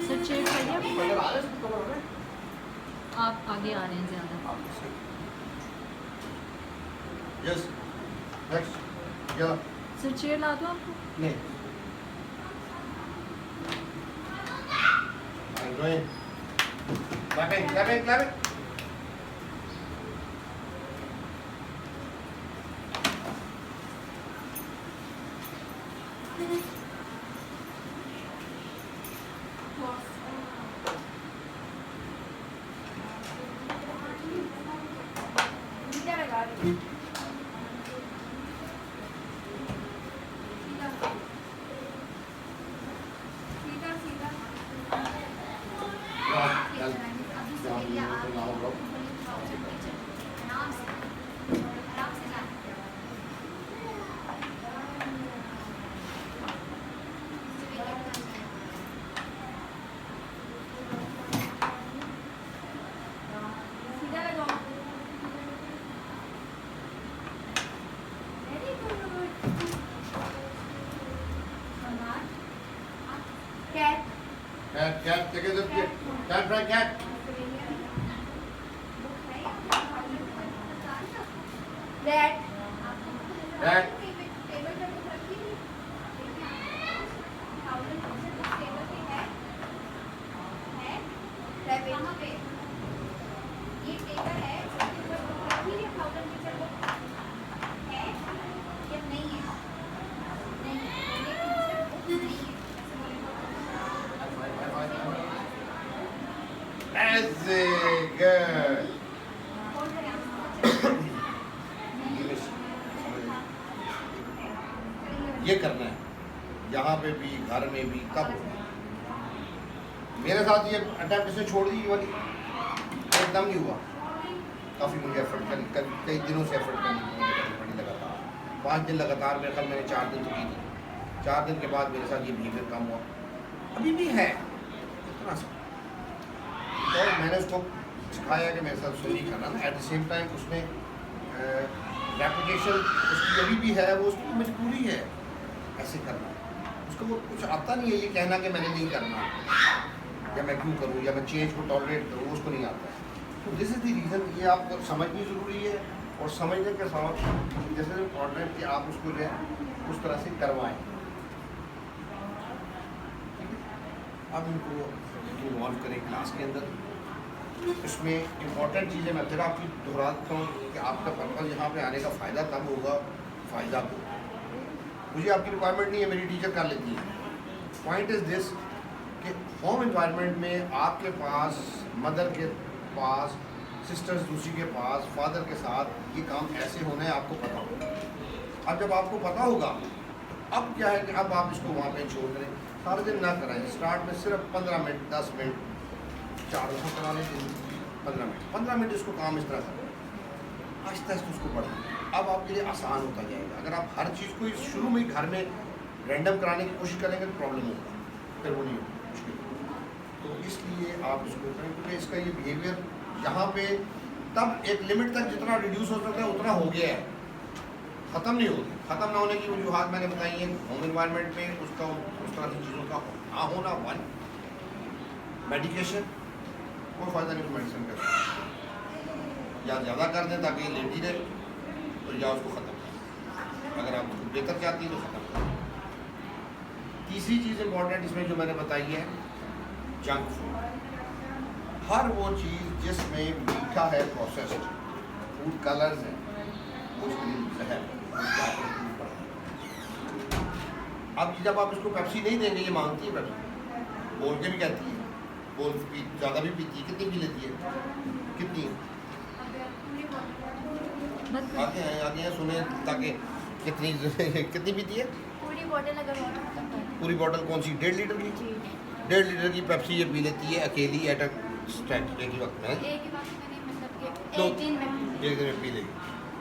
सर चेयर चाहिए आपको? कलर आ रहा है इसमें, कलर आ रहा है आप आगे आ रहे हैं ज़्यादा। यस नेक्स्ट या सर चेयर ला दूँ आपको? नहीं आई डूइंग क्लैपिंग सीधा लगा दो सीधा सीधा अभी सही आप आराम से जाए सीधा लगाओ वेरी गुड सम्मान cat cat take it cat right cat that cat table पे बुक रखी थी थाउजेंड टेबल पे है कहाँ पे ये टेबल है इसके ऊपर बुक रखी है थाउजेंड टीचर बुक है या नहीं है नहीं ये टीचर बुक नहीं है ऐसे बोले ऐसे good कौन सा यहाँ ये करना है यहाँ पे भी घर में भी कब मेरे साथ ये अटेम्प्ट इसने छोड़ दी ये वाली एकदम नहीं हुआ काफ़ी मुझे एफर्ट कई दिनों से एफर्ट करनी पड़ी लगातार 5 दिन लगातार मेरे ख्याल मैंने 4 दिन तो की थी 4 दिन के बाद मेरे साथ ये बिहेवियर कम हुआ अभी भी है इतना सा तो मैंने उसको सिखाया कि मेरे साथ उसको नहीं करना ना एट द सेम टाइम उसमें रेपुटेशन उसकी अभी भी है वो उसकी मजबूरी है ऐसे करना उसको वो कुछ आता नहीं है ये कहना कि मैंने नहीं करना या मैं क्यों करूँ या मैं चेंज को टॉलरेट करूँ उसको नहीं आता तो दिस इज़ द रीज़न ये आपको समझनी ज़रूरी है और समझने के साथ जैसे इम्पॉर्टेंट कि आप उसको जो है उस तरह से करवाएं अब इनको इन्वॉल्व करें क्लास के अंदर इसमें इम्पॉर्टेंट चीज़ें मैं फिर आपकी दोहराता हूँ कि आपका पर्पज़ यहाँ पे आने का फ़ायदा तब होगा फ़ायदा को मुझे आपकी रिक्वायरमेंट नहीं है मेरी टीचर कर लेती है पॉइंट इज़ दिस कि होम एनवायरनमेंट में आपके पास मदर के पास सिस्टर्स दूसरी के पास फादर के साथ ये काम ऐसे होना है आपको पता होगा अब जब आपको पता होगा अब क्या है कि अब आप इसको वहाँ पे छोड़ करें सारे दिन ना कराएं स्टार्ट में सिर्फ 15 मिनट 10 मिनट 4 दफ़ा कराने दिन 15 मिनट इसको काम इस तरह करें आहिस्ता आहिस्ता उसको बढ़ाएं अब आपके लिए आसान होता जाएगा अगर आप हर चीज़ को शुरू में ही घर में रैंडम कराने की कोशिश करेंगे तो प्रॉब्लम होगा फिर वो नहीं होगा मुश्किल तो इसलिए आप इसको करें, क्योंकि इसका ये बिहेवियर यहाँ पे तब एक लिमिट तक जितना रिड्यूस हो सकता है उतना हो गया है, ख़त्म नहीं होगी। ख़त्म ना होने की वजूहत मैंने बताई है। होम इन्वायरमेंट में उसका उस तरह की चीज़ों का ना होना, वन मेडिकेशन, कोई फ़ायदा नहीं मेडिसिन का, या ज़्यादा कर दें ताकि ये लेटी रहे, तो या उसको ख़त्म करें। अगर आप उसको बेहतर चाहती हैं तो ख़त्म करें। तीसरी चीज़ इंपॉर्टेंट इसमें जो मैंने बताई है, जंक फूड। हर वो चीज़ जिसमें मीठा है, प्रोसेस्ड फूड, कलर्स हैं, उसके लिए जहर। अब जब आप इसको पेप्सी नहीं देंगे, ये मांगती है पेप्सी, बोल के भी कहती है, ज़्यादा भी पीती है, कितनी पी लेती है, कितनी आगे हैं सुने ताकि कितनी कितनी पीती है। पूरी बोतल अगर और खत्म कर दें। पूरी बोतल कौन सी, 1.5 लीटर की? 1.5 लीटर की पेप्सी ये पी लेती है अकेली एट अ स्टैंड एक ही वक्त में। एक ही वक्त में नहीं, मतलब कि तो एक दिन में एक दिन में पी लेगी।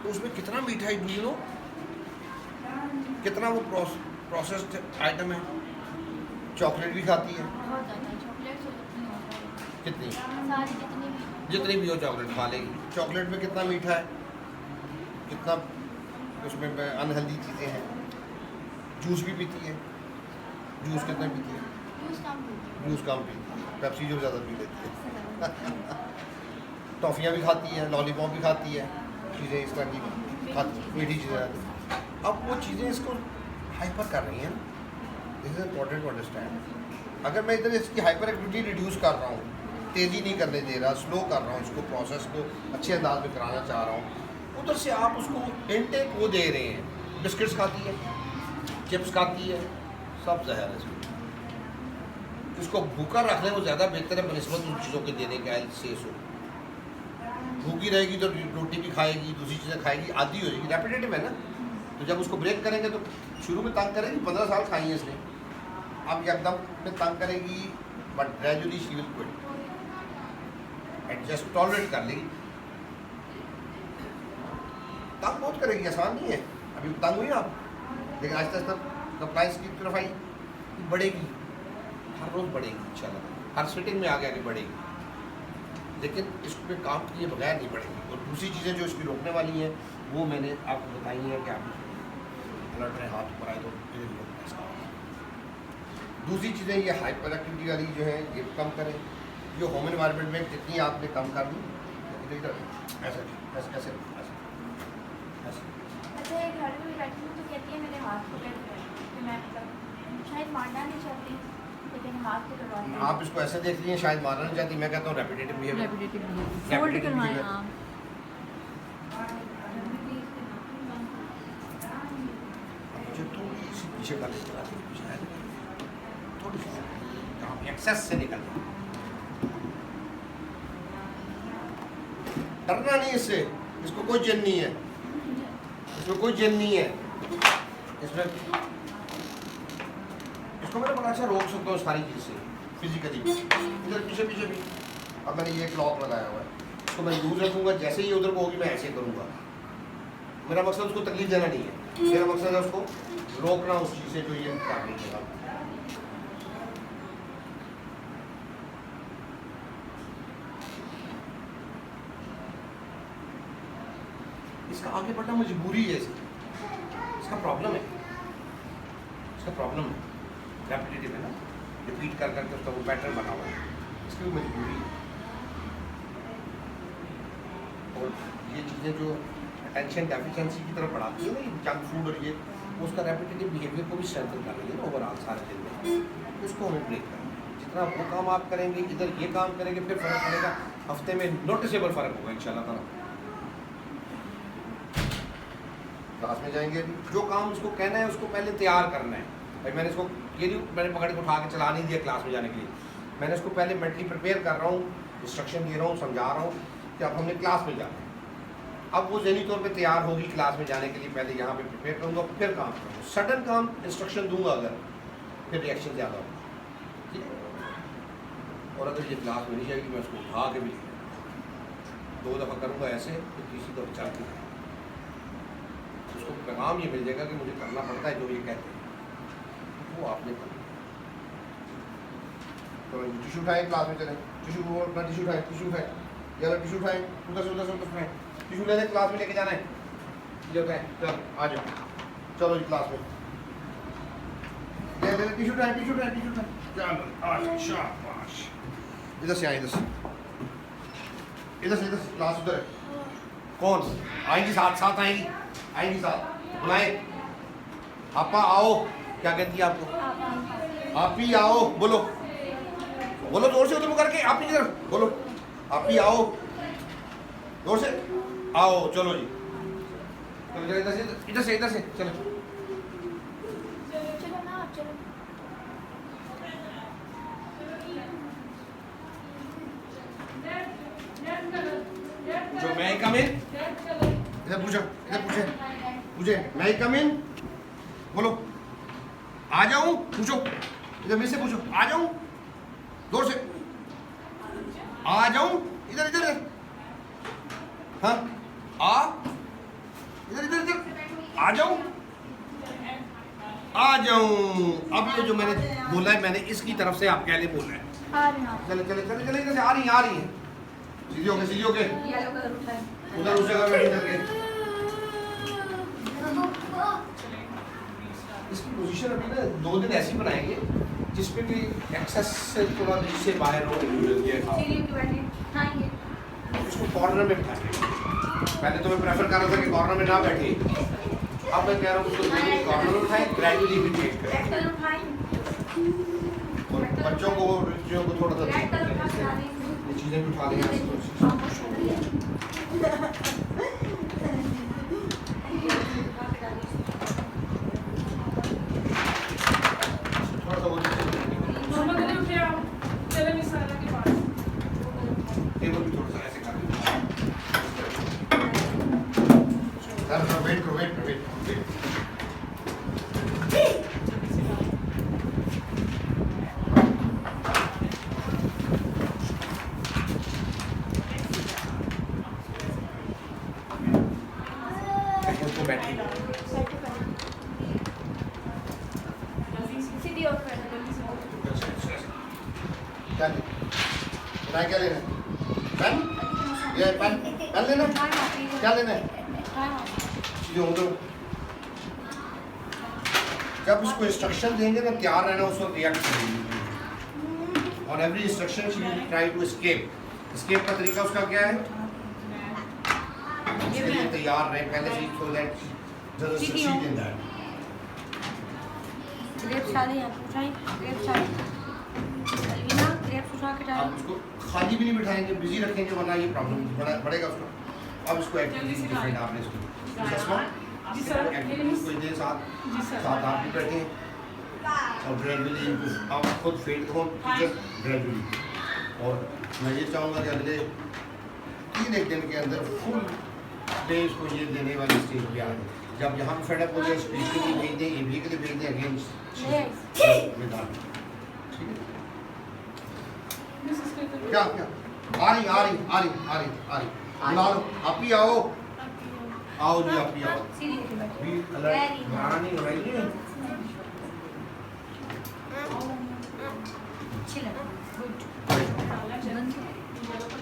तो उसमें कितना मीठा है, डू यू नो, कितना वो प्रोसेस्ड आइटम है। चॉकलेट भी खाती है, बहुत ज़्यादा चॉकलेट तो कितनी होता है, कितनी, सारी जितनी भी हो चॉकलेट खा लेगी। चॉकलेट में कितना मीठा है, कितना उसमें अनहेल्दी चीज़ें हैं। जूस भी पीती है, जूस कितना पीती है, यूज़ कम होती जूस कम पीती है, पेप्सी जो ज़्यादा पी लेती है। है। टॉफ़ियाँ भी खाती है, लॉलीपॉप भी खाती है, चीज़ें इस तरह की खाती, मीठी चीज़ें खाती है। अब वो चीज़ें इसको हाइपर कर रही हैं ना, this is important to understand. अगर मैं इधर इसकी हाइपर एक्टिविटी रिड्यूस कर रहा हूँ, तेज़ी नहीं करने दे रहा, स्लो कर रहा हूँ, इसको प्रोसेस को अच्छे अंदाज में कराना चाह रहा हूँ, उधर से आप उसको इनटेक वो दे रहे हैं। बिस्किट्स खाती है, चिप्स खाती है, सब जहर है इसमें। इसको भूखा रखने को ज़्यादा बेहतर है बनस्बत उन चीज़ों के देने का से सो। भूखी रहेगी तो रोटी भी खाएगी, दूसरी चीज़ें खाएगी, आदी हो जाएगी, रेपिटेटिव है ना। तो जब उसको ब्रेक करेंगे तो शुरू में तंग करेगी, 15 साल खाई है इसने, अब एकदम में तंग करेगी, but gradually she will quit, adjust tolerate कर लेगी। तंग बहुत करेगी, आसान नहीं है। अभी तंग हुई आप, लेकिन आहिस्ता आहिस्ता कंप्लाइंस की तरफ आई, बढ़ेगी, हर रोज़ बढ़ेगी इंशाल्लाह, हर सिटिंग में आगे आगे बढ़ेगी। लेकिन इस पर काम किए बगैर नहीं बढ़ेगी। और दूसरी चीज़ें जो इसकी रोकने वाली हैं वो मैंने आपको बताई हैं कि आप अलर्ट रहे, हाथ ऊपर आए तो दूसरी चीज़ें ये हाइपर एक्टिविटी वाली जो है ये कम करें। जो होम एनवायरनमेंट में जितनी आपने कम कर दी, ऐसे ऐसे ऐसे ऐसे अच्छा, एक घर में बैठी हूँ तो कहती है मेरे हाथ पकड़ कर, कि मैं मतलब शायद मारना नहीं चाहती, लेकिन हाथ पकड़वाती है। आप इसको ऐसे देख लीजिए, शायद मारना नहीं चाहती, मैं कहता हूँ repetitive behaviour. Repetitive behaviour, fold करवाएं आप। जो थोड़ी सी पीछे कर लेते हैं, शायद थोड़ी सी काम एक्सेस से निकल जाए। डरना नहीं इससे, इसको कोई जिन नहीं है, इसमें कोई जिन नहीं है। इसमें इसको मैंने बड़ा अच्छा रोक सकता हूँ सारी चीज़ से, फिजिकली इधर पीछे पीछे भी। अब मैंने ये क्लॉक लगाया हुआ है, इसको मैं यूज रखूँगा, जैसे ही उधर को होगी मैं ऐसे करूँगा। मेरा मकसद उसको तकलीफ देना नहीं है, मेरा मकसद है उसको रोकना उस चीज़ से जो ये कर रही है। इसका आगे बढ़ना मजबूरी है, इसका प्रॉब्लम है, इसका प्रॉब्लम है, रेपिटेटिव है ना, रिपीट कर करके उसका वो पैटर्न बना हुआ है, इसकी भी मजबूरी है। और ये चीज़ें जो अटेंशन डेफिशिएंसी की तरफ बढ़ाती है ना, ये जंक फूड और ये, उसका रेपिटेटिव बिहेवियर को भी स्ट्रेंथन कर रही है ना ओवरऑल सारे दिन में। उसको हमें ब्रेक करना है। जितना वो काम आप करेंगे, इधर ये काम करेंगे, फिर फ़र्क पड़ेगा, हफ्ते में नोटिसेबल फ़र्क होगा इंशाल्लाह ताला। क्लास में जाएंगे, जो काम उसको कहना है उसको पहले तैयार करना है। भाई मैंने इसको ये नहीं, मैंने पकड़ के उठा के चला नहीं दिया क्लास में जाने के लिए, मैंने इसको पहले मेंटली प्रिपेयर कर रहा हूँ, इंस्ट्रक्शन दे रहा हूँ, समझा रहा हूँ कि अब हमने क्लास में जाना है। अब वो ज़हनी तौर पे तैयार होगी क्लास में जाने के लिए, पहले यहाँ पे प्रिपेयर करूँगा, फिर काम करूँगा। सडन काम इंस्ट्रक्शन दूंगा अगर, फिर रिएक्शन ज़्यादा होगा, ठीक है। और अगर ये क्लास में नहीं जाएगी, मैं उसको उठा के भी 2 दफ़ा करूँगा ऐसे, फिर तीसरी दफ़ा चाहती है, उसको पैगाम ये मिल जाएगा कि मुझे करना पड़ता है जो ये कहते हैं, वो आपने करना। चलो जी टिश्यू उठाए क्लास में चले टिश्यू को अपना टिश्यू उठाए ये लो टिश्यू उठाए उधर से उठाए टिश्यू ले क्लास में लेके जाना है ये उठाए चलो आ जाओ चलो जी क्लास में ले टिश्यू उठाए चलो आज शाबाश इधर से आए इधर से क्लास उधर है कौन आएंगी साथ आएंगी साथ बुलाए आपा आओ क्या कहती है आपको आप ही आओ बोलो जोर से उधर करके आप ही बोलो आप ही आओ जोर से आओ चलो जी चलो इधर से चलो चलो ना चलो जो मैं कम इन इधर पूछे मैं कम इन बोलो आ जाऊं पूछो इधर मेरे से पूछो आ जाऊं जोर से आ जाऊं इधर हाँ आ इधर आ जाऊं अब ये जो मैंने बोला है मैंने इसकी तरफ से आप कहले बोलना है आ रहे हैं चले इधर से आ रही है सीधी होके येलो कलर उठाए उधर उस जगह बैठे करके इसकी पोजीशन अभी ना 2 दिन ऐसी बनाएंगे जिसपे भी एक्सेस से थोड़ा नीचे से बाहर हो सीढ़ी पे बैठे हाँ ये इसको कॉर्नर में बैठे पहले तो मैं प्रेफर कर रहा था कि कॉर्नर में ना बैठे अब मैं कह रहा हूँ उसको कॉर्नर में उठाए ग्रेजुअली भी चेंज रेड करें कलर उठाए और बच्चों को थोड़ा सा रेड कलर उठा के डालें ये चीज़ें भी उठा लेंगे थोड़ा सा वो टेबल भी थोड़ा सा ऐसे कर देंगे वेट उसको बैठे सीधी और कर दो क्या लेना पेन ये पेन लेना क्या लेना है जो उधर जब उसको इंस्ट्रक्शन देंगे ना तैयार रहना उसको रिएक्ट करेंगे और every instruction she will try to escape का तरीका उसका क्या है उसके लिए तैयार रहे पहले से so that just succeed in that grapes डाले यहाँ पे उठाएं ग्रेप्स डाले अलवीना ग्रेप्स उठा के आप डालें उसको खाली भी नहीं बिठाएंगे बिजी रखेंगे वरना ये प्रॉब्लम बढ़ेगा उसको अब इसको एक्टिविटी डिफरेंट आपने इसको चश्मा जी सर एक्टिविटीज कोई दे साथ जी सर आप भी बैठे और ग्रेजुअली आप खुद फेड हो ग्रेजुअली और मैं ये चाहूँगा कि अगले 3 दिन के अंदर फुल डे इसको ये देने वाली स्टेज पे आ जाए जब यहाँ फेडअप हो जाए स्पीच के लिए भेज दें एबी के लिए भेज दें अगेन मैदान ठीक है क्या आ रही बुला लो आप ही आओ जी आप ही आओ सीधी पे बैठे भी अलर्ट नहीं हो रही है अच्छी लगी गुड